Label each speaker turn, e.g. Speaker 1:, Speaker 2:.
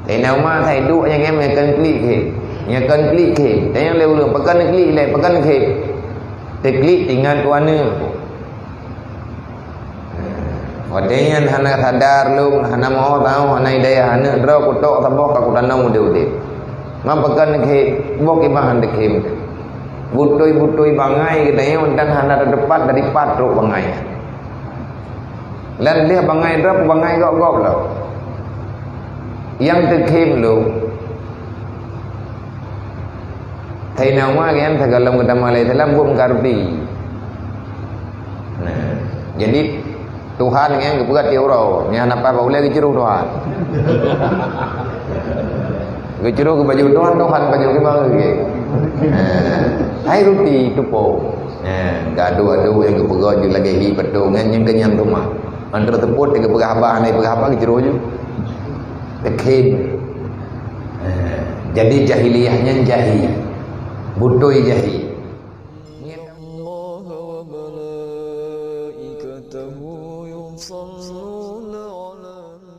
Speaker 1: Thì nào mà thầy đua yang em yang cần klik ke. Yang cần klik ke. Dan yang leu pakan klik le pakan ke. Te klik tinggal tu ana. Wadenya hana sadar lu hana mau tahu hana idea hana dro kutok sabok ka kutanong de. Ma pakan ke bok ibahan de ke. Butoi bangai kita dan hana depan dari patruk bangai. Lan dia bangai drop bangai gok lah. Yang terkem lu. Thầy nào mà em thầy kalau kita malai dalam bum karbi. Nah, jadi Tuhan yang kebuka tiuro, ni anak apa boleh kecuru Tuhan. Kecuru ke baju Tuhan baju ke mana ke? Hai roti tupo. Gaduh yang kebuka juga lagi hi petungan yang kenyang rumah. Antara teput dengan pegahaba ni pegahaba kecuru je. Tekhin. Jadi jahiliyahnya jahil. Butoi jahil. Allah wa malaikatahu yusalluna 'alan